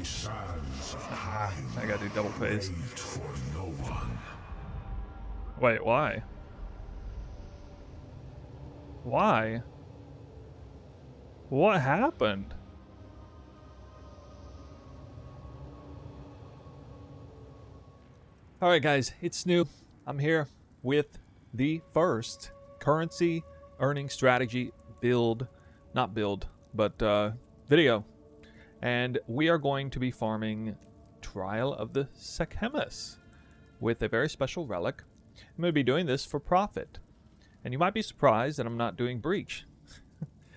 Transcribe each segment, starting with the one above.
I gotta do double phase. For no one. Wait, why? Why? What happened? Alright guys, it's new. I'm here with the first currency earning strategy build, not build, but video. And we are going to be farming Trial of the Sekhemas with a very special relic. I'm going to be doing this for profit. And you might be surprised that I'm not doing Breach.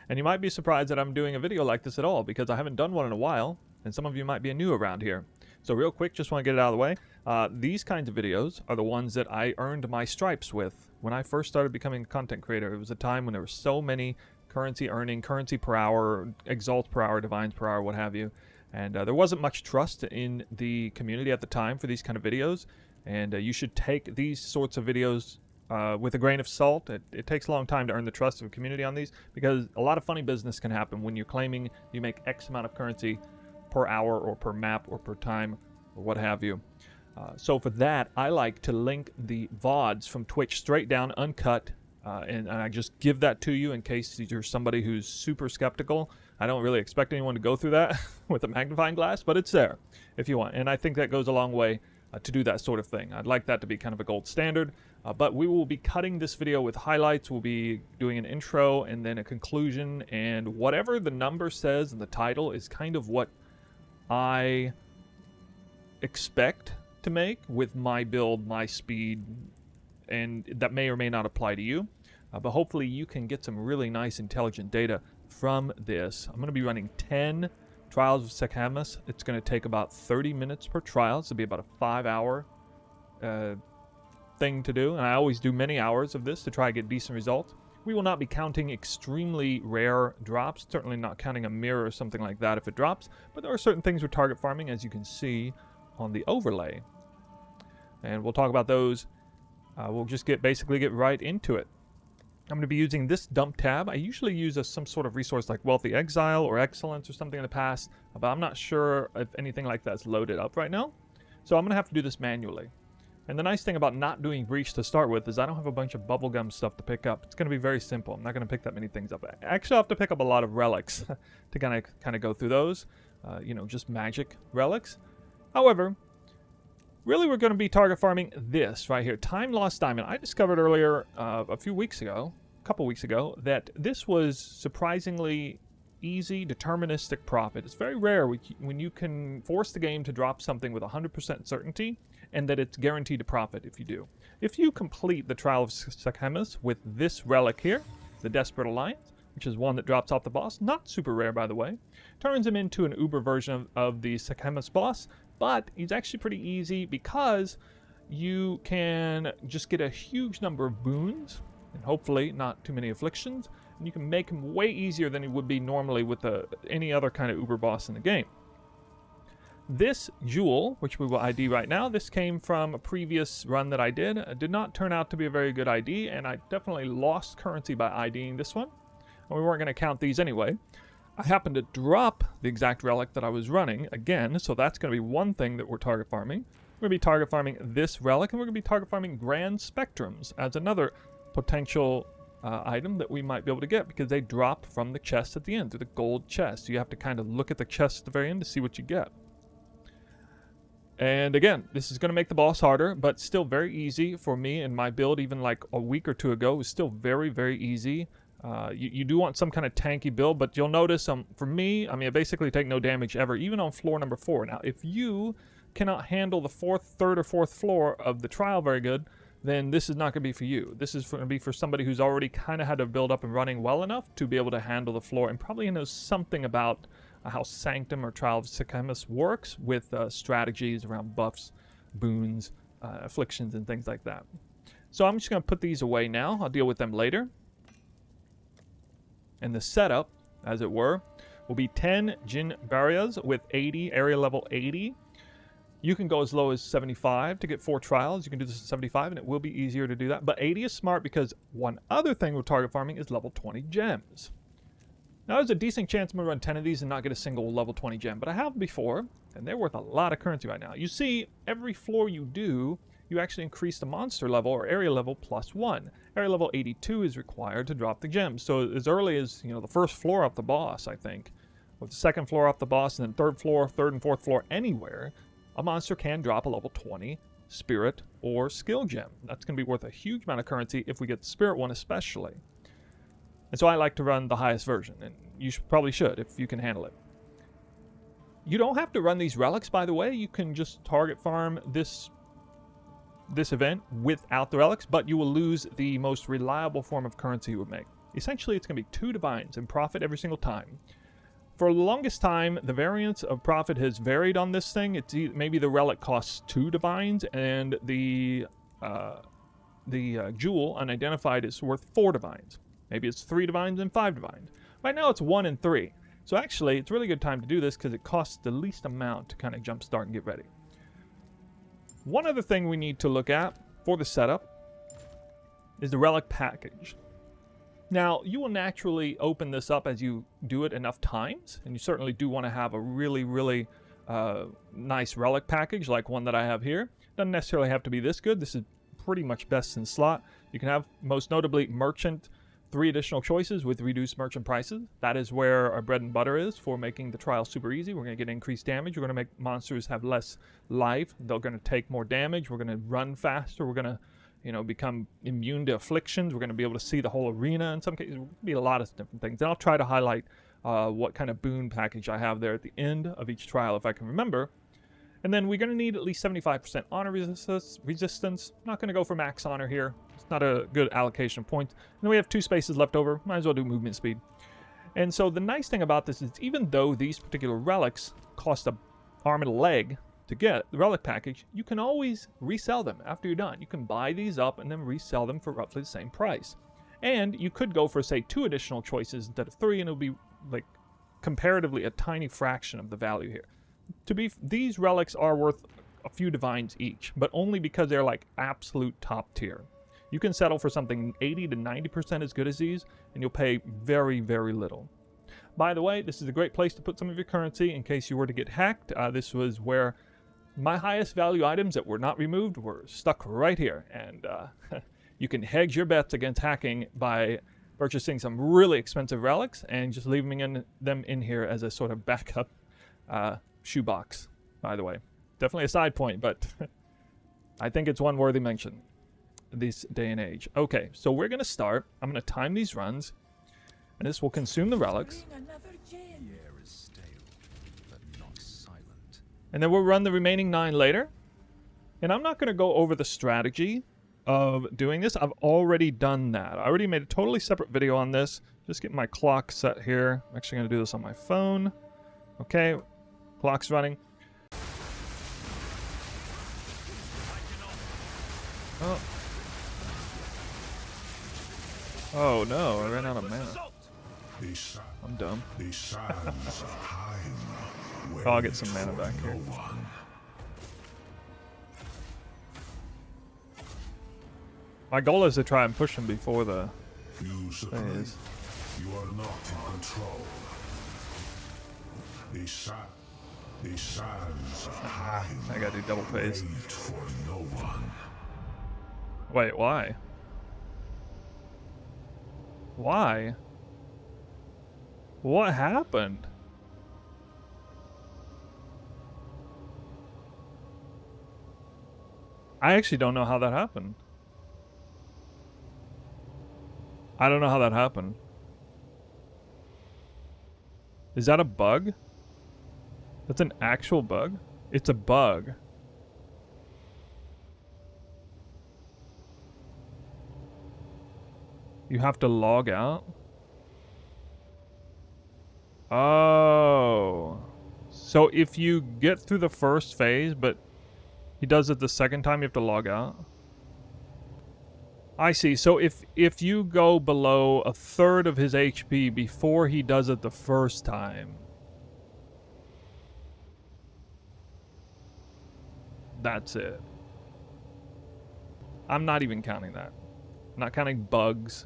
And you might be surprised that I'm doing a video like this at all, because I haven't done one in a while, and some of you might be new around here. So real quick, just want to get it out of the way. These kinds of videos are the ones that I earned my stripes with when I first started becoming a content creator. It was a time when there were so many currency earning, currency per hour, exalts per hour, divines per hour, what have you. And there wasn't much trust in the community at the time for these kind of videos. And you should take these sorts of videos with a grain of salt. It takes a long time to earn the trust of a community on these, because a lot of funny business can happen when you're claiming you make X amount of currency per hour or per map or per time or what have you. So for that, I like to link the VODs from Twitch straight down, uncut, and I just give that to you in case you're somebody who's super skeptical. I don't really expect anyone to go through that with a magnifying glass, but it's there if you want. And I think that goes a long way to do that sort of thing. I'd like that to be kind of a gold standard. But we will be cutting this video with highlights. We'll be doing an intro and then a conclusion. And whatever the number says in the title is kind of what I expect to make with my build, my speed. And that may or may not apply to you. But hopefully you can get some really nice, intelligent data from this. I'm going to be running 10 Trials of Sekhemas. It's going to take about 30 minutes per trial. So it'll be about a 5-hour thing to do, and I always do many hours of this to try to get decent results. We will not be counting extremely rare drops, certainly not counting a mirror or something like that if it drops, but there are certain things we're target farming, as you can see on the overlay, and we'll talk about those. We'll just basically get right into it. I'm going to be using this dump tab. I usually use some sort of resource like Wealthy Exile or Excellence or something in the past, but I'm not sure if anything like that's loaded up right now, so I'm going to have to do this manually. And the nice thing about not doing Breach to start with is I don't have a bunch of bubblegum stuff to pick up. It's going to be very simple. I'm not going to pick that many things up. Actually, I'll have to pick up a lot of relics to kind of go through those. You know, just magic relics. However, really we're going to be target farming this right here. Time Lost Diamond. I discovered earlier, a couple weeks ago, that this was surprisingly easy, deterministic profit. It's very rare when you can force the game to drop something with 100% certainty, and that it's guaranteed to profit if you do. If you complete the Trial of Sekhemas with this relic here, the Desperate Alliance, which is one that drops off the boss, not super rare by the way, turns him into an uber version of the Sekhemas boss, but he's actually pretty easy because you can just get a huge number of boons, and hopefully not too many afflictions, and you can make him way easier than he would be normally with any other kind of uber boss in the game. This jewel, which we will ID right now, this came from a previous run that I did. It did not turn out to be a very good ID, and I definitely lost currency by IDing this one. And we weren't going to count these anyway. I happened to drop the exact relic that I was running again, so that's going to be one thing that we're target farming. We're going to be target farming this relic, and we're going to be target farming Grand Spectrums as another potential item that we might be able to get, because they drop from the chest at the end, through the gold chest. So you have to kind of look at the chest at the very end to see what you get. And again, this is going to make the boss harder, but still very easy for me. And my build, even like a week or two ago, was still very, very easy. You do want some kind of tanky build, but you'll notice for me, I mean, I basically take no damage ever, even on floor number 4. Now, if you cannot handle the third or fourth floor of the trial very good, then this is not going to be for you. This is going to be for somebody who's already kind of had to build up and running well enough to be able to handle the floor, and probably knows something about how Sanctum or Trial of Sekhemas works with strategies around buffs, boons, afflictions, and things like that. So I'm just going to put these away now. I'll deal with them later. And the setup, as it were, will be 10 Jin Barriers with 80, area level 80. You can go as low as 75 to get 4 trials. You can do this at 75, and it will be easier to do that. But 80 is smart because one other thing with target farming is level 20 gems. Now, there's a decent chance I'm going to run 10 of these and not get a single level 20 gem, but I have before, and they're worth a lot of currency right now. You see, every floor you do, you actually increase the monster level or area level +1. Area level 82 is required to drop the gems. So as early as, you know, the first floor off the boss, I think, or the second floor off the boss, and then third floor, third and fourth floor, anywhere, a monster can drop a level 20 spirit or skill gem. That's going to be worth a huge amount of currency if we get the spirit one especially. And so I like to run the highest version, and you probably should if you can handle it. You don't have to run these relics, by the way. You can just target farm this event without the relics, but you will lose the most reliable form of currency you would make. Essentially, it's going to be 2 divines and profit every single time. For the longest time, the variance of profit has varied on this thing. It's maybe the relic costs 2 divines, and the jewel, unidentified, is worth 4 divines. Maybe it's 3 divines and 5 divines. Right now it's 1 and 3. So actually, it's a really good time to do this because it costs the least amount to kind of jumpstart and get ready. One other thing we need to look at for the setup is the relic package. Now, you will naturally open this up as you do it enough times, and you certainly do want to have a really, really nice relic package like one that I have here. Doesn't necessarily have to be this good. This is pretty much best in slot. You can have, most notably, merchant, 3 additional choices with reduced merchant prices. That is where our bread and butter is for making the trial super easy. We're going to get increased damage. We're going to make monsters have less life. They're going to take more damage. We're going to run faster. We're going to, you know, become immune to afflictions. We're going to be able to see the whole arena in some cases. It will be a lot of different things. And I'll try to highlight what kind of boon package I have there at the end of each trial if I can remember. And then we're going to need at least 75% honor resistance. Not going to go for max honor here. It's not a good allocation of points. And then we have 2 spaces left over. Might as well do movement speed. And so the nice thing about this is even though these particular relics cost an arm and a leg to get, the relic package, you can always resell them after you're done. You can buy these up and then resell them for roughly the same price. And you could go for, say, 2 additional choices instead of 3, and it'll be, like, comparatively a tiny fraction of the value here. These relics are worth a few divines each, but only because they're like absolute top tier. You can settle for something 80 to 90% as good as these, and you'll pay very, very little. By the way, this is a great place to put some of your currency in case you were to get hacked. This was where my highest value items that were not removed were stuck right here, and you can hedge your bets against hacking by purchasing some really expensive relics and just leaving them in here as a sort of backup shoebox, by the way. Definitely a side point, but I think it's one worthy mention this day and age. Okay, so we're going to start. I'm going to time these runs, and this will consume the relics. And then we'll run the remaining 9 later. And I'm not going to go over the strategy of doing this. I've already done that. I already made a totally separate video on this. Just getting my clock set here. I'm actually going to do this on my phone. Okay, clock's running. Oh. Oh no, I ran out of mana. I'm dumb. Oh, I'll get some mana back here. My goal is to try and push him before the phase. You are not in control. The sands of Haim I gotta do double phase. wait for no one. Wait, why? Why? What happened? I actually don't know how that happened. I don't know how that happened. Is that a bug? That's an actual bug? It's a bug. You have to log out? Oh. So if you get through the first phase, but he does it the second time, you have to log out? I see. So if you go below a third of his HP before he does it the first time, that's it. I'm not even counting that. I'm not counting bugs.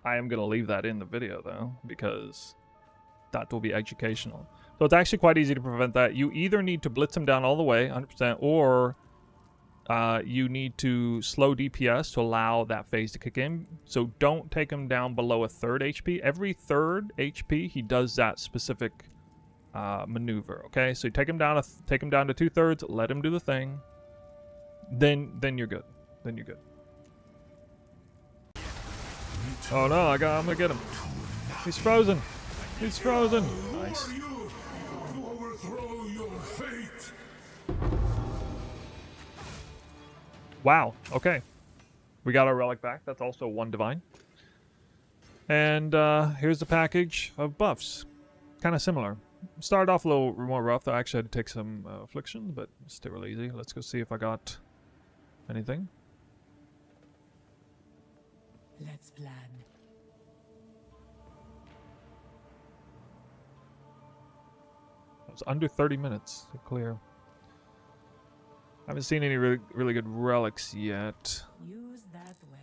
I am going to leave that in the video, though, because that will be educational. So it's actually quite easy to prevent that. You either need to blitz him down all the way, 100%, or you need to slow DPS to allow that phase to kick in. So don't take him down below a third HP. Every third HP, he does that specific maneuver. Okay, so you take him down to 2/3, let him do the thing. Then you're good. Then you're good. Oh no, I'm gonna get him. He's frozen. He's frozen. Nice. Wow. Okay. We got our relic back. That's also 1 divine. And here's the package of buffs. Kind of similar. Started off a little more rough. I actually had to take some afflictions, but still really easy. Let's go see if I got anything. Let's plan. It was under 30 minutes to clear. I haven't seen any really good relics yet. Use that well.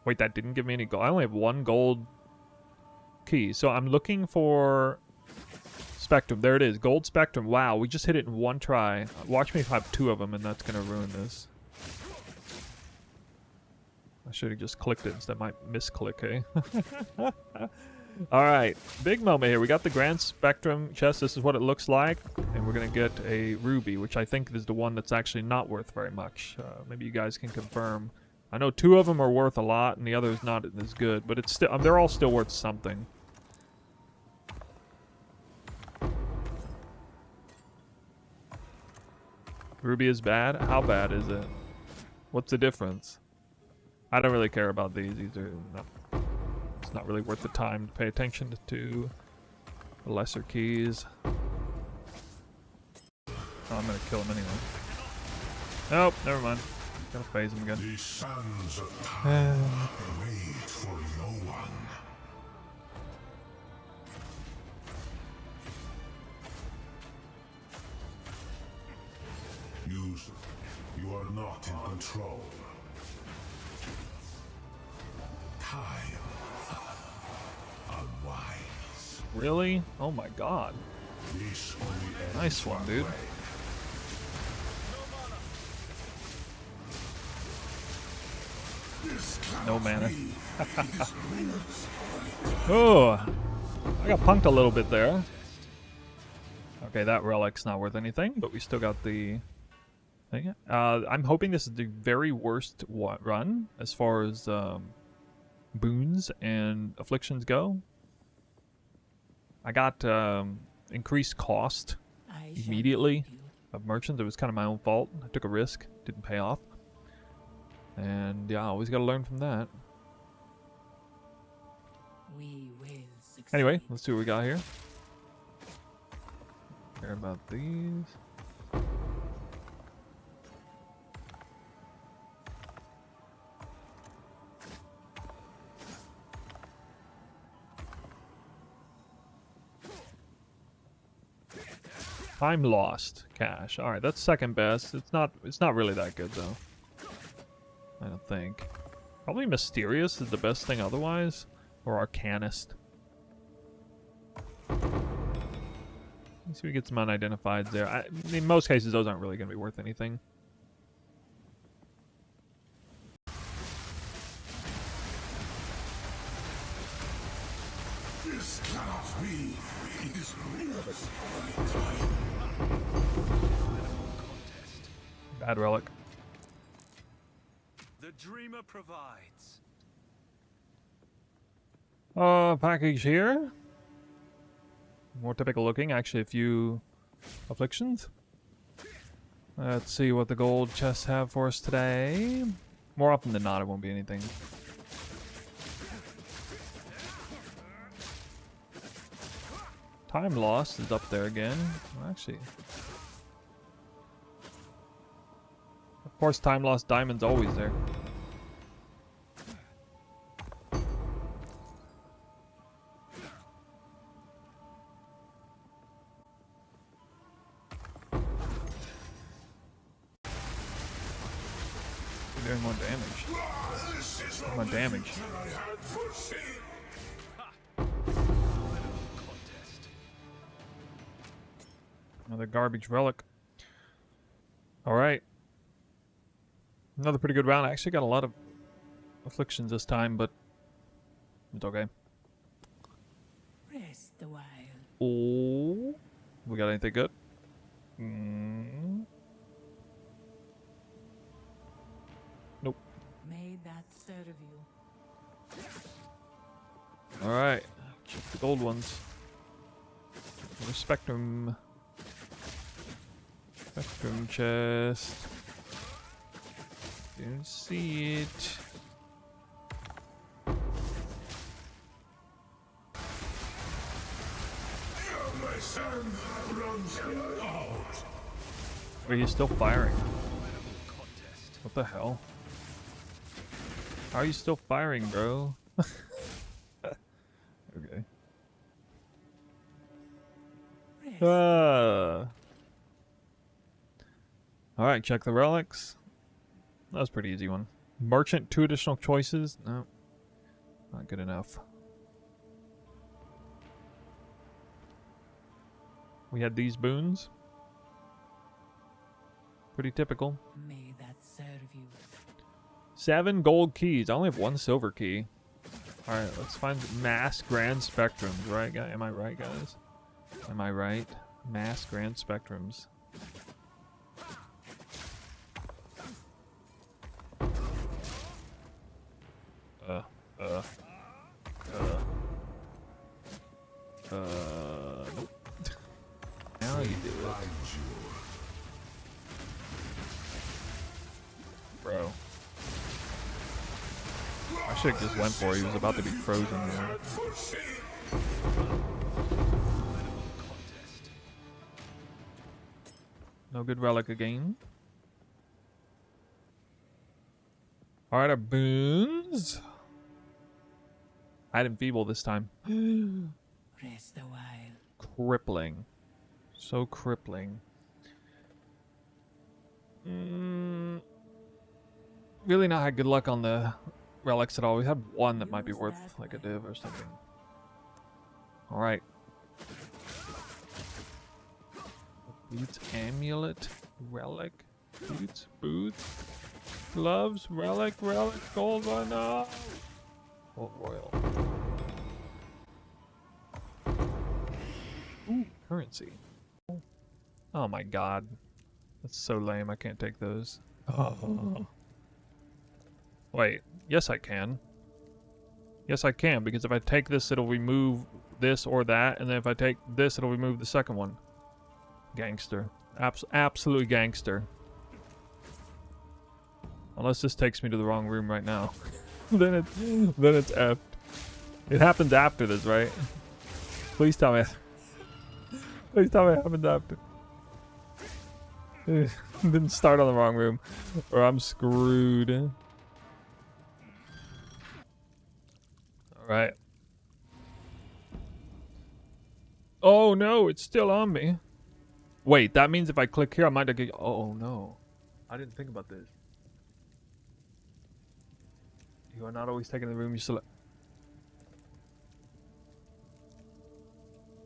Wait, that didn't give me any gold. I only have 1 gold key. So I'm looking for Spectrum. There it is. Gold Spectrum. Wow, we just hit it in 1 try. Watch me have 2 of them, and that's going to ruin this. I should have just clicked it instead. I might misclick, eh? Alright, big moment here. We got the Grand Spectrum chest. This is what it looks like. And we're going to get a ruby, which I think is the one that's actually not worth very much. Maybe you guys can confirm. I know 2 of them are worth a lot, and the other is not as good. But it's still, they're all still worth something. Ruby is bad? How bad is it? What's the difference? I don't really care about these. These are not... It's not really worth the time to pay attention to the lesser keys. Oh, I'm gonna kill him anyway. Nope, never mind. Gonna phase him again. The sands of time wait for no one. You are not in control. Time. Unwise. Really? Oh my god. This only ends Nice one, dude. way. No mana. Oh, I got punked a little bit there. Okay, that relic's not worth anything, but we still got the thing. I'm hoping this is the very worst run as far as boons and afflictions go. I got increased cost immediately of merchants. It was kind of my own fault. I took a risk, didn't pay off. And yeah, always got to learn from that. We will succeed. Anyway, let's see what we got here. Care about these. Time lost cash. All right, that's second best. It's not really that good though. I don't think. Probably Mysterious is the best thing otherwise. Or Arcanist. Let's see if we get some unidentifieds there. In most cases, those aren't really going to be worth anything. This cannot be. It is Bad relic. The dreamer provides. Package here. More typical looking. Actually, a few afflictions. Let's see what the gold chests have for us today. More often than not, it won't be anything. Time lost is up there again. Actually, of course, time lost diamond's always there. Doing more damage. My damage. Another garbage relic. Alright. Another pretty good round. I actually got a lot of afflictions this time, but it's okay. Rest a while. Oh. We got anything good? Mm. Nope. May that serve you. Alright. Check the gold ones. The spectrum. Spectrum chest. Didn't see it. My son runs out. Wait, he's still firing. What the hell? How are you still firing, bro? Okay. Alright, check the relics. That was a pretty easy one. Merchant, 2 additional choices. No. Not good enough. We had these boons. Pretty typical. May that serve you. 7 gold keys. I only have 1 silver key. Alright, let's find mass grand spectrums, right, guys? Am I right, guys? Am I right? Mass grand spectrums. Nope. Now you do it. Bro. I should have just went for it. He was about to be frozen there. No good relic again. Alright, our boons. I had enfeeble this time. Rest a while. Crippling. So crippling. Really not had good luck on the relics at all. We had 1 that might be worth like a div or something. Alright. Boots, amulet, relic, boots, gloves, relic, gold one, no! Gold royal. Ooh, currency. Oh my god. That's so lame, I can't take those. Oh. Wait, yes I can. Yes I can, because if I take this it'll remove this or that, and then if I take this it'll remove the second one. Gangster. Absolutely gangster. Unless this takes me to the wrong room right now. then it's effed. It happens after this, right? Please tell me. Please tell me it happens after. Didn't start on the wrong room, or I'm screwed. Alright. Oh no, it's still on me. Wait, that means if I click here, I might get. Oh no. I didn't think about this. You are not always taking the room you select.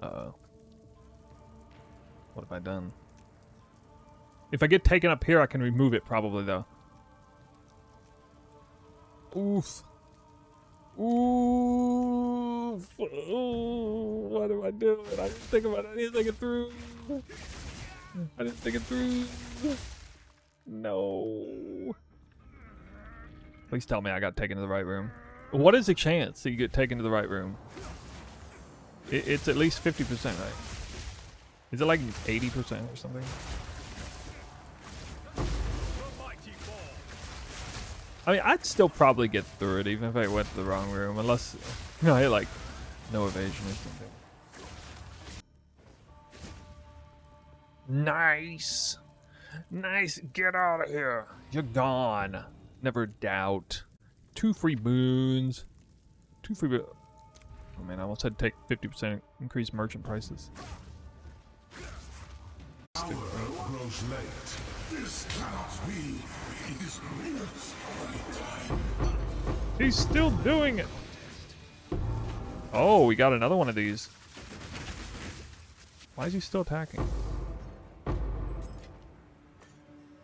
Uh-oh. What have I done? If I get taken up here, I can remove it probably, though. Oof. Oof. Ooh, what am I doing? I didn't think about it. I didn't think it through. I didn't think it through. No. Please tell me I got taken to the right room. What is the chance that you get taken to the right room? It's at least 50%, right? Is it like 80% or something? I mean, I'd still probably get through it even if I went to the wrong room, unless, you know, I hit like no evasion or something. Nice. Nice. Get out of here. You're gone. Never doubt. 2 free boons. 2 free boons. Oh man, I almost had to take 50% increased merchant prices. Hour grows late. This cannot be. It is minutes of my time. He's still doing it. Oh, we got another one of these. Why is he still attacking?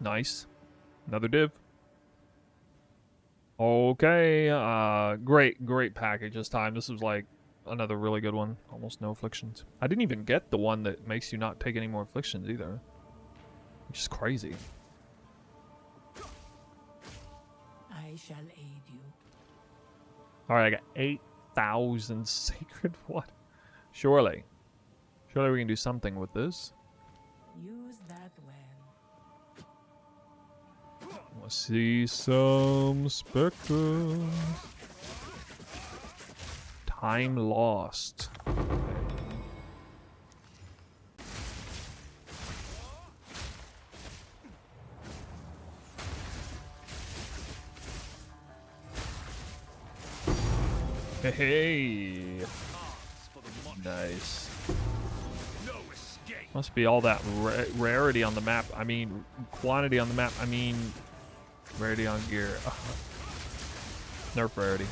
Nice. Another div. Okay. Great package this time. This was like another really good one. Almost no afflictions. I didn't even get the one that makes you not take any more afflictions either. Which is crazy. I shall aid you. Alright, I got 8,000 sacred what? Surely we can do something with this. Use that well. Let's see some specters. Time lost. Hey, nice. Must be all that rarity on the map. I mean, quantity on the map. I mean, rarity on gear. Nerf rarity.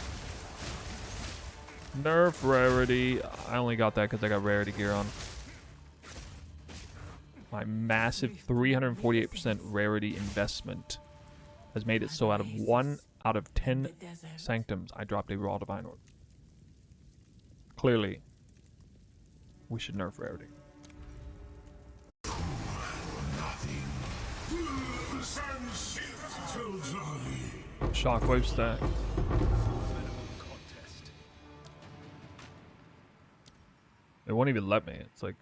Nerf rarity. I only got that because I got rarity gear on. My massive 348% rarity investment has made it so out of 1 out of 10 sanctums, I dropped a raw divine orb. Clearly, we should nerf rarity. Shockwave stack. It won't even let me. It's like,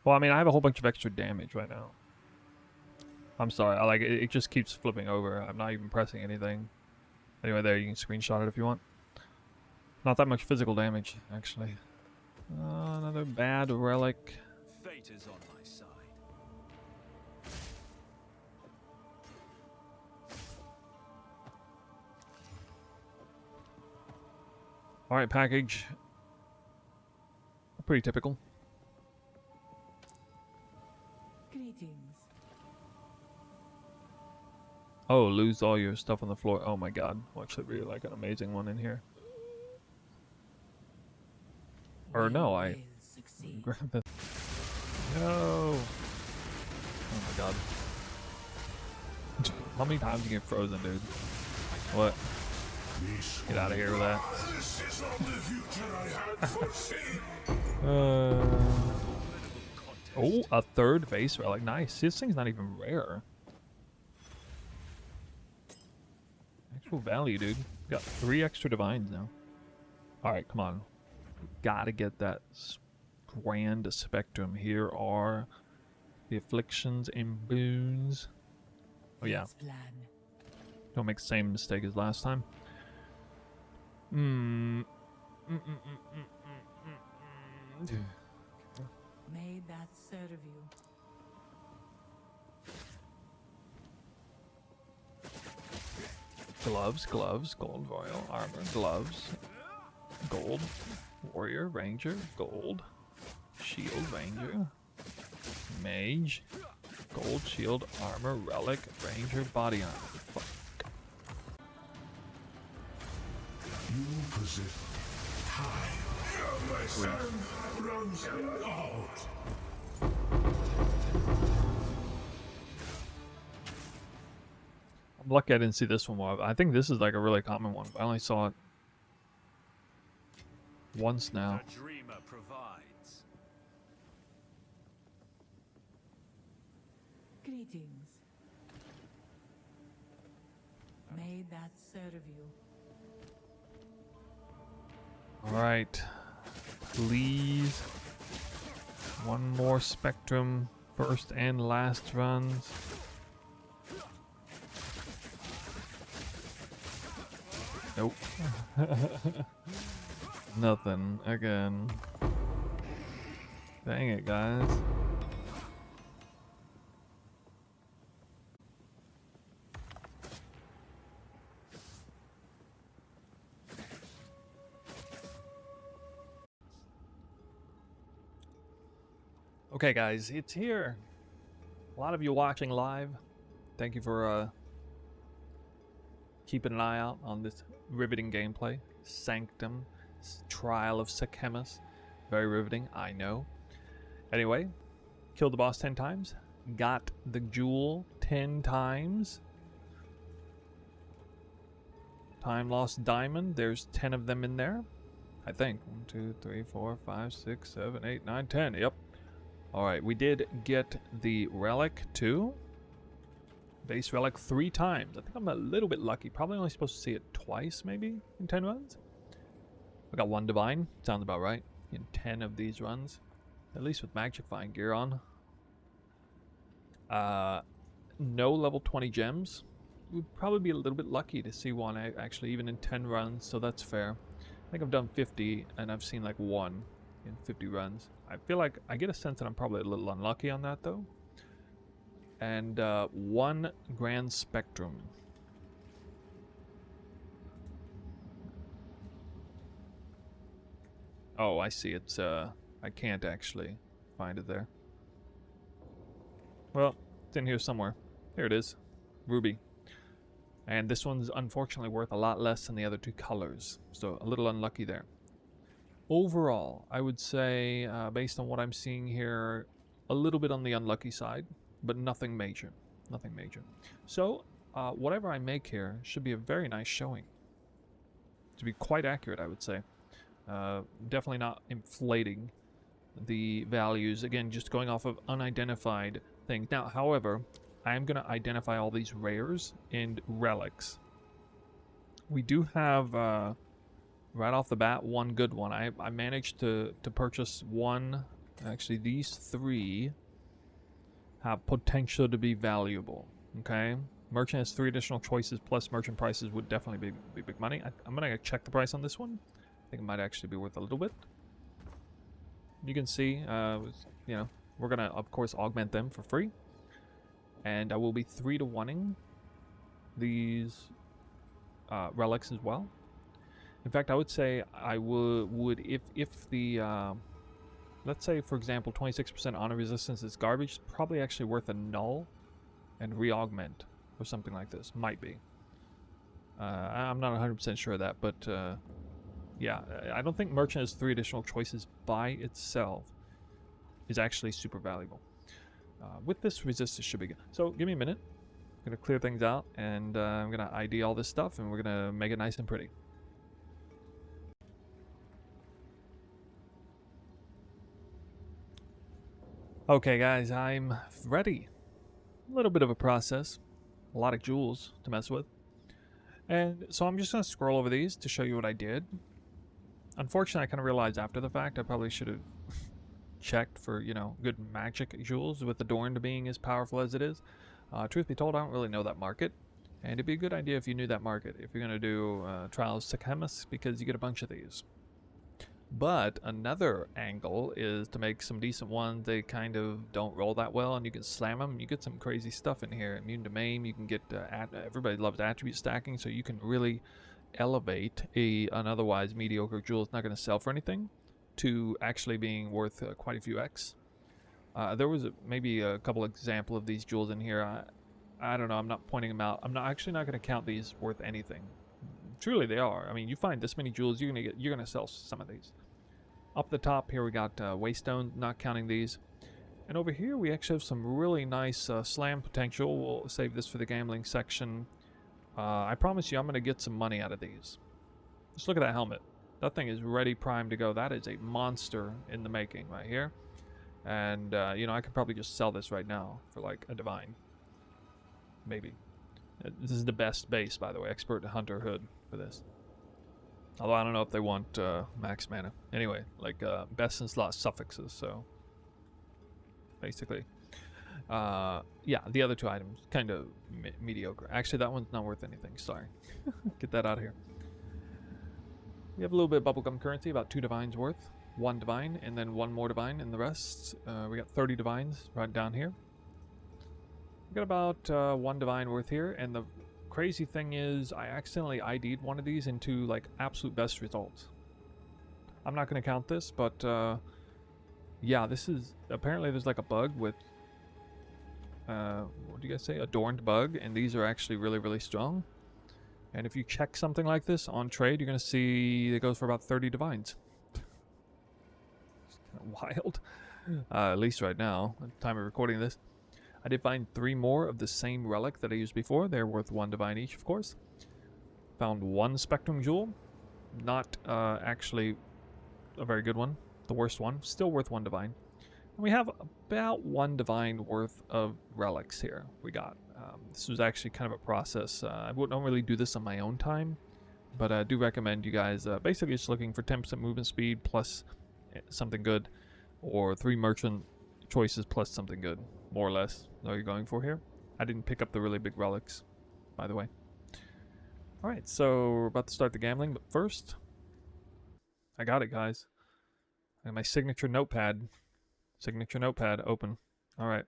well, I mean, I have a whole bunch of extra damage right now. I'm sorry. It just keeps flipping over. I'm not even pressing anything. Anyway, there, you can screenshot it if you want. Not that much physical damage, actually. Another bad relic. Fate is on my side. Alright, package. Pretty typical. Greetings. Oh, lose all your stuff on the floor. Oh my god. Well, actually, really like an amazing one in here. Or no, I grabbed the... No! Oh my god. How many times you get frozen, dude? What? Get out of here with that. Oh, a third base relic. Nice. This thing's not even rare. Actual value, dude. Got 3 extra divines now. Alright, come on. Gotta get that grand spectrum. Here are the afflictions and boons. Oh yeah. Don't make the same mistake as last time. May that serve you. Gloves, gold royal, armor, gloves, gold, warrior, ranger, gold, shield, ranger, mage, gold, shield, armor, relic, ranger, body armor. Fuck. You possess time. My son runs out. I'm lucky I didn't see this one more. I think this is like a really common one. I only saw it once now. The dreamer provides. Greetings. May that serve you. Alright. Please. One more spectrum. First and last runs. Nope. Nothing. Again. Dang it, guys. Okay, guys, it's here. A lot of you watching live. Thank you for keeping an eye out on this riveting gameplay. Sanctum, Trial of Sekhemas. Very riveting, I know. Anyway, killed the boss 10 times. Got the jewel 10 times. Time lost diamond. There's 10 of them in there. I think. 1, 2, 3, 4, 5, 6, 7, 8, 9, 10. Yep. Alright, we did get the relic too. Base relic 3 times. I think I'm a little bit lucky. Probably only supposed to see it twice, maybe, in 10 runs. I got 1 divine. Sounds about right. In 10 of these runs. At least with magnifying gear on. No level 20 gems. We'd probably be a little bit lucky to see one actually, even in 10 runs, so that's fair. I think I've done 50, and I've seen like 1 in 50 runs. I feel like I get a sense that I'm probably a little unlucky on that, though. And 1 Grand Spectrum. Oh, I see. It's I can't actually find it there. Well, it's in here somewhere. Here it is. Ruby. And this one's unfortunately worth a lot less than the other 2 colors. So a little unlucky there. Overall, I would say, based on what I'm seeing here, a little bit on the unlucky side, but nothing major. Nothing major. So, whatever I make here should be a very nice showing. To be quite accurate, I would say. Definitely not inflating the values. Again, just going off of unidentified things. Now, however, I'm going to identify all these rares and relics. We do have, right off the bat, 1 good one. I managed to purchase 1. Actually, these 3 have potential to be valuable. Okay? Merchant has 3 additional choices, plus merchant prices would definitely be big money. I'm going to check the price on this one. I think it might actually be worth a little bit. You can see, you know, we're going to, of course, augment them for free. And I will be 3-to-1ing these relics as well. In fact, I would say I would if the let's say, for example, 26% honor resistance is garbage, it's probably actually worth a null and re-augment or something like this. Might be. I'm not 100% sure of that, but yeah, I don't think merchant has 3 additional choices by itself is actually super valuable. With this, resistance should be good. So give me a minute. I'm going to clear things out, and I'm going to ID all this stuff, and we're going to make it nice and pretty. Okay, guys, I'm ready. A little bit of a process. A lot of jewels to mess with. And so I'm just going to scroll over these to show you what I did. Unfortunately, I kind of realized after the fact I probably should have checked for, you know, good magic jewels with Adorned being as powerful as it is. Truth be told, I don't really know that market. And it'd be a good idea if you knew that market, if you're going to do Trial of Sekhemas, because you get a bunch of these. But another angle is to make some decent ones. They kind of don't roll that well, and you can slam them. You get some crazy stuff in here. Immune to maim. You can get everybody loves attribute stacking, so you can really elevate an otherwise mediocre jewel. It's not going to sell for anything to actually being worth quite a few X. There was maybe a couple example of these jewels in here. I don't know. I'm not pointing them out. I'm actually not going to count these worth anything. Truly, they are. I mean, you find this many jewels, you're gonna sell some of these. Up the top here, we got Waystone, not counting these. And over here, we actually have some really nice slam potential. We'll save this for the gambling section. I promise you, I'm gonna get some money out of these. Just look at that helmet. That thing is ready, primed to go. That is a monster in the making right here. And you know, I could probably just sell this right now for like a divine, maybe. This is the best base, by the way, Expert Hunter Hood for this. Although I don't know if they want max mana. Anyway, like best in slot suffixes, so basically. Yeah, the other 2 items, kind of mediocre. Actually, that one's not worth anything, sorry. Get that out of here. We have a little bit of bubblegum currency, about 2 divines worth. 1 divine, and then 1 more divine, and the rest, we got 30 divines right down here. We got about 1 divine worth here, and the crazy thing is I accidentally ID'd one of these into like absolute best results. I'm not going to count this, but yeah, this is apparently there's like a bug with what do you guys say, adorned bug, and these are actually really strong. And if you check something like this on trade, you're going to see it goes for about 30 divines. It's kind of wild. At least right now, at the time of recording this. I did find 3 more of the same relic that I used before. They're worth 1 divine each, of course. Found 1 spectrum jewel. Not actually a very good one. The worst one. Still worth 1 divine. And we have about 1 divine worth of relics here. We got. This was actually kind of a process. I don't really do this on my own time, but I do recommend you guys basically just looking for 10% movement speed plus something good, or 3 merchant choices plus something good, more or less. What you're going for here. I didn't pick up the really big relics, by the way. All right, so we're about to start the gambling, but first, I got it, guys. I got my signature notepad. Signature notepad open. All right.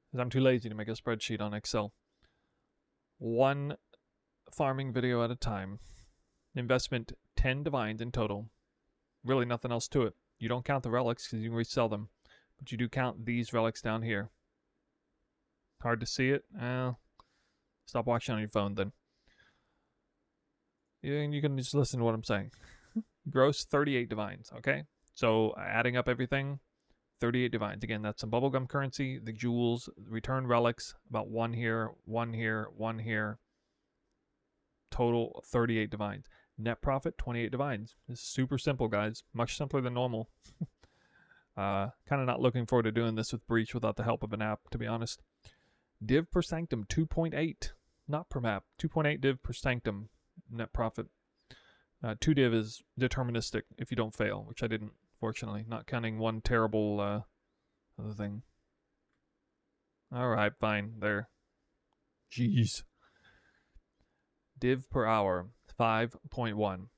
Because I'm too lazy to make a spreadsheet on Excel. 1 farming video at a time. Investment 10 divines in total. Really nothing else to it. You don't count the relics because you can resell them. But you do count these relics down here. Hard to see it? Stop watching on your phone then. Yeah, you can just listen to what I'm saying. Gross 38 divines, okay? So adding up everything, 38 divines. Again, that's some bubblegum currency, the jewels, return relics, about 1 here, 1 here, 1 here. Total 38 divines. Net profit 28 divines. It's super simple, guys. Much simpler than normal. Kind of not looking forward to doing this with Breach without the help of an app, to be honest. Div per sanctum 2.8. Not per map. 2.8 div per sanctum. Net profit. 2 div is deterministic if you don't fail, which I didn't, fortunately. Not counting 1 terrible other thing. Alright, fine. There. Jeez. Div per hour, 5.1.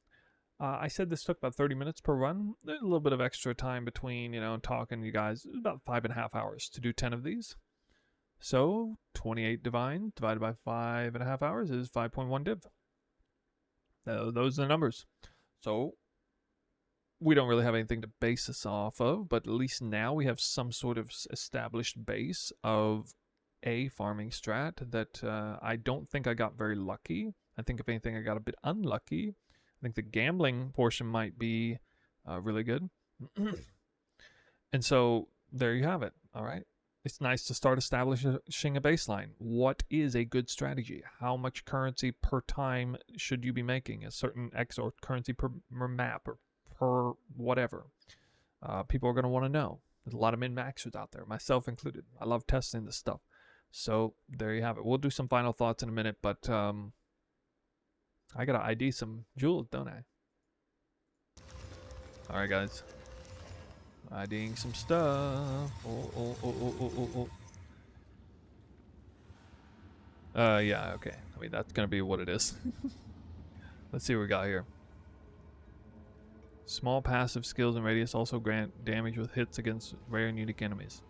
I said this took about 30 minutes per run. There's a little bit of extra time between, talking to you guys. It was about 5.5 hours to do 10 of these. So, 28 divine divided by 5.5 hours is 5.1 div. Those are the numbers. So, we don't really have anything to base this off of, but at least now we have some sort of established base of a farming strat that I don't think I got very lucky. I think if anything I got a bit unlucky. I think the gambling portion might be really good. And so there you have it. All right. It's nice to start establishing a baseline. What is a good strategy? How much currency per time should you be making? A certain X or currency per map or per whatever. People are going to want to know. There's a lot of min-maxers out there, myself included. I love testing this stuff. So there you have it. We'll do some final thoughts in a minute, but I gotta ID some jewels, don't I? Alright, guys. IDing some stuff. Yeah, okay. I mean, that's gonna be what it is. Let's see what we got here. Small passive skills and radius also grant damage with hits against rare and unique enemies.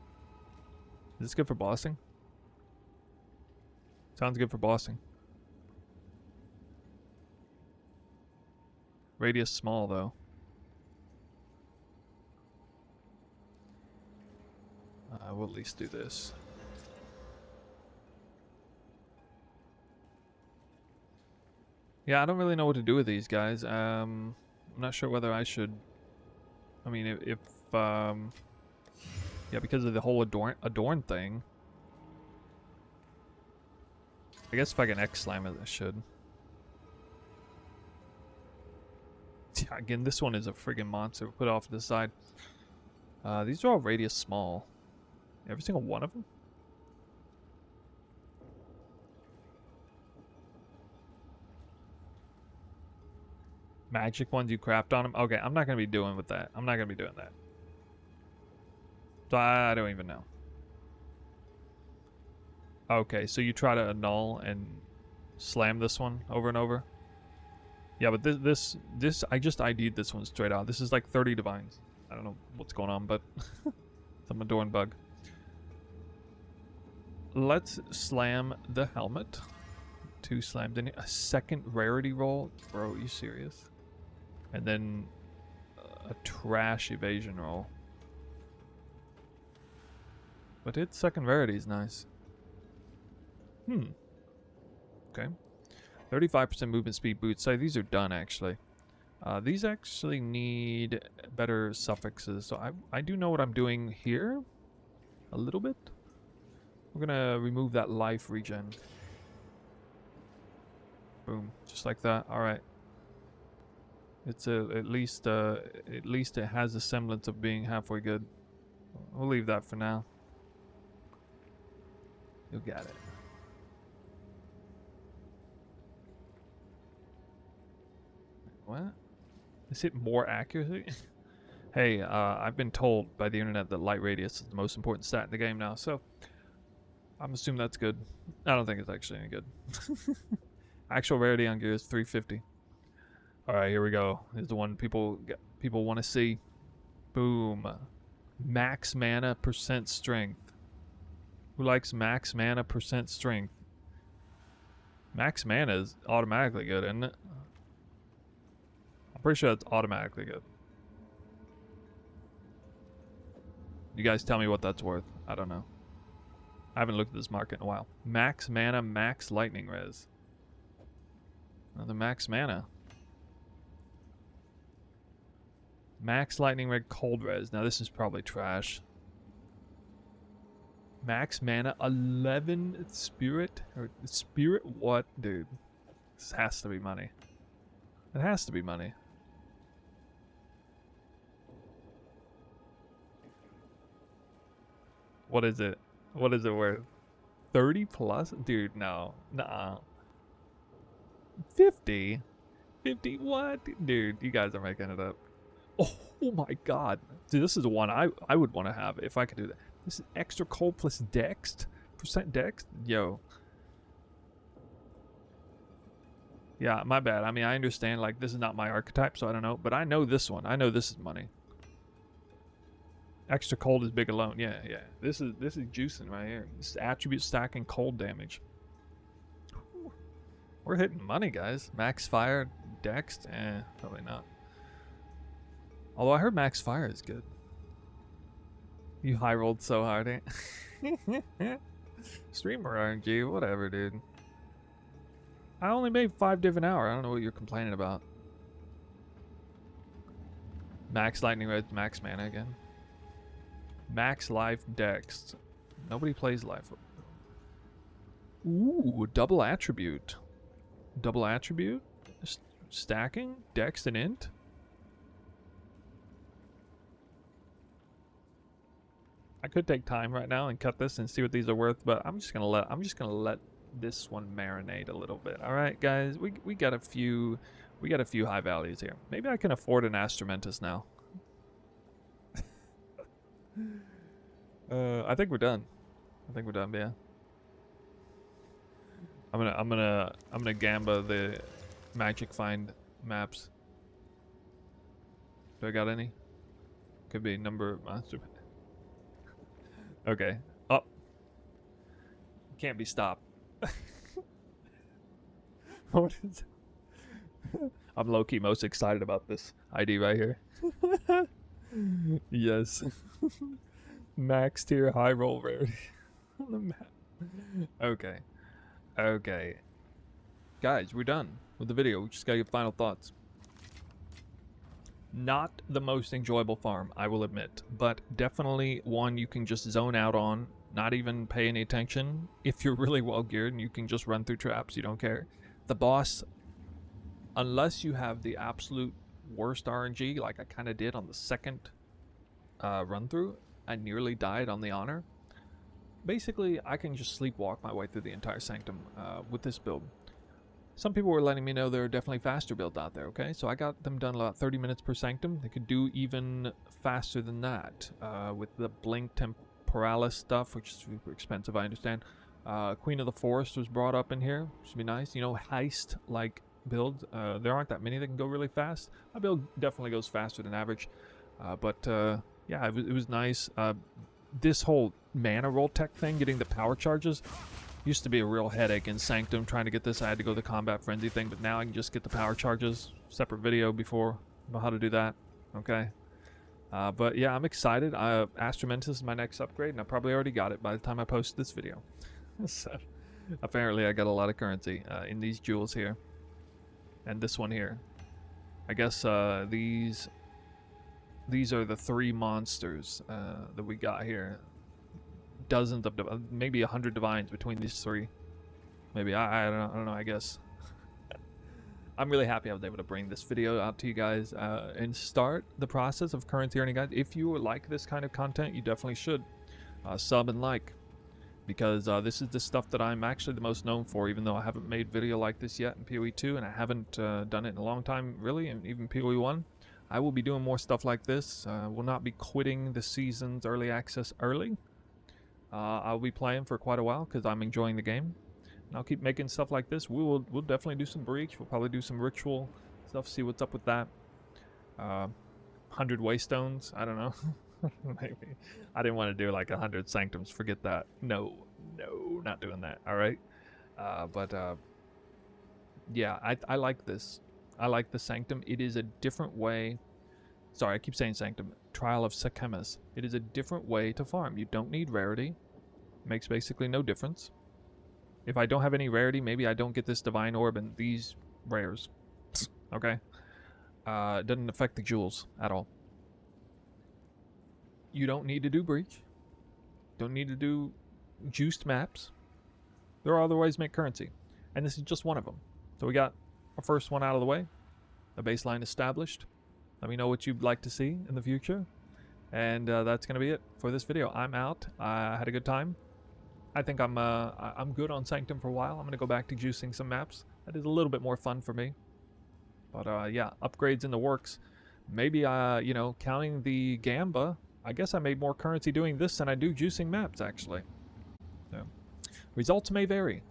Is this good for bossing? Sounds good for bossing. Radius small, though. We'll at least do this. Yeah, I don't really know what to do with these guys. I'm not sure whether I should... I mean, if yeah, because of the whole adorn thing. I guess if I can X-slam it, I should. Yeah, again, this one is a friggin' monster. We'll put it off to the side. These are all radius small. Every single one of them? Magic ones you craft on them? Okay, I'm not going to be doing with that. I'm not going to be doing that. So I don't even know. Okay, so you try to annul and slam this one over and over? Yeah, but this I just ID'd this one straight out. This is like 30 divines. I don't know what's going on, but some adorn bug. Let's slam the helmet. 2 slams in it. A second rarity roll? Bro, are you serious? And then a trash evasion roll. But its second rarity is nice. Okay. 35% movement speed boots. So these are done actually. These actually need better suffixes. So I do know what I'm doing here. A little bit. We're gonna remove that life regen. Boom. Just like that. Alright. It's at least it has a semblance of being halfway good. We'll leave that for now. You got it. What? Is it more accuracy? Hey, I've been told by the internet that light radius is the most important stat in the game now, so I'm assuming that's good. I don't think it's actually any good. Actual rarity on gear is 350. Alright, here we go. Here's the one people want to see. Boom. Max mana percent strength. Who likes max mana percent strength? Max mana is automatically good, isn't it? I'm pretty sure it's automatically good. You guys tell me what that's worth. I don't know. I haven't looked at this market in a while. Max mana, max lightning res. Another max mana. Max lightning red cold res. Now this is probably trash. Max mana 11 spirit or spirit what, dude? This has to be money. It has to be money. What is it? What is it worth? 30 plus? Dude, no. Nuh-uh. 50? 50 what? Dude, you guys are making it up. Oh my god. Dude, this is one I would want to have if I could do that. This is extra cold plus dext. Percent dext? Yo. Yeah, my bad. I mean, I understand, like, this is not my archetype, so I don't know. But I know this one. I know this is money. Extra cold is big alone. Yeah, yeah. This is juicing right here. This is attribute stacking cold damage. We're hitting money, guys. Max fire, dext? Probably not. Although I heard max fire is good. You high rolled so hard, eh? Streamer RNG, whatever, dude. I only made 5 div an hour. I don't know what you're complaining about. Max lightning red, max mana again. Max life dex. Nobody plays life. Ooh, double attribute. Double attribute? Stacking? Dex and int? I could take time right now and cut this and see what these are worth, but I'm just gonna let this one marinate a little bit. All right, guys, we got a few high values here. Maybe I can afford an Astrumentus now. I think we're done. Yeah. I'm gonna gamba the magic find maps. Do I got any? Could be number of monster. Okay. Up. Can't be stopped. What is it? I'm low-key most excited about this ID right here. Yes. Max tier high roll rarity on the map. Okay. Okay. Guys, we're done with the video. We just gotta get final thoughts. Not the most enjoyable farm, I will admit, but definitely one you can just zone out on, not even pay any attention. If you're really well geared and you can just run through traps, you don't care. The boss, unless you have the absolute worst RNG, like I kind of did on the second run through, I nearly died on the honor. Basically, I can just sleepwalk my way through the entire sanctum with this build. Some people were letting me know there are definitely faster builds out there, okay? So I got them done about 30 minutes per sanctum. They could do even faster than that with the blink temporalis stuff, which is super expensive, I understand. Queen of the Forest was brought up in here, which would be nice. You know, heist-like build. There aren't that many that can go really fast. My build definitely goes faster than average. Yeah, it was nice. This whole mana roll tech thing, getting the power charges, used to be a real headache in Sanctum. Trying to get this, I had to go the combat frenzy thing, but now I can just get the power charges. Separate video before about how to do that. Okay. But yeah, I'm excited. Astrumentus is my next upgrade, and I probably already got it by the time I post this video. So, Apparently I got a lot of currency in these jewels here. And this one here. I guess these are the 3 monsters that we got here. Dozens of, maybe 100 divines between these 3. Maybe, I don't know, I guess. I'm really happy I was able to bring this video out to you guys and start the process of currency earning, guys. If you like this kind of content, you definitely should sub and like, because this is the stuff that I'm actually the most known for, even though I haven't made video like this yet in PoE2, and I haven't done it in a long time, really, and even PoE1. I will be doing more stuff like this. Will not be quitting the season's early access early. I'll be playing for quite a while because I'm enjoying the game. And I'll keep making stuff like this. We'll definitely do some breach. We'll probably do some ritual stuff, see what's up with that. 100 waystones, I don't know. Maybe. I didn't want to do like 100 sanctums, forget that. No, not doing that, alright? Yeah, I like this. I like the sanctum. It is a different way. Sorry, I keep saying sanctum. Trial of Sekhemas. It is a different way to farm. You don't need rarity. Makes basically no difference. If I don't have any rarity, maybe I don't get this divine orb and these rares. Okay? It doesn't affect the jewels at all. You don't need to do breach. Don't need to do juiced maps. There are other ways to make currency. And this is just one of them. So we got our first one out of the way. The baseline established. Let me know what you'd like to see in the future. And that's going to be it for this video. I'm out. I had a good time. I think I'm good on Sanctum for a while. I'm going to go back to juicing some maps. That is a little bit more fun for me. But yeah, upgrades in the works. Maybe, you know, counting the Gamba, I guess I made more currency doing this than I do juicing maps, actually. So, results may vary.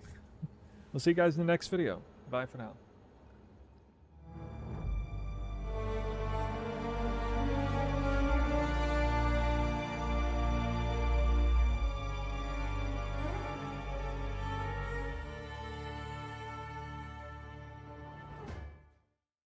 We'll see you guys in the next video. Bye for now.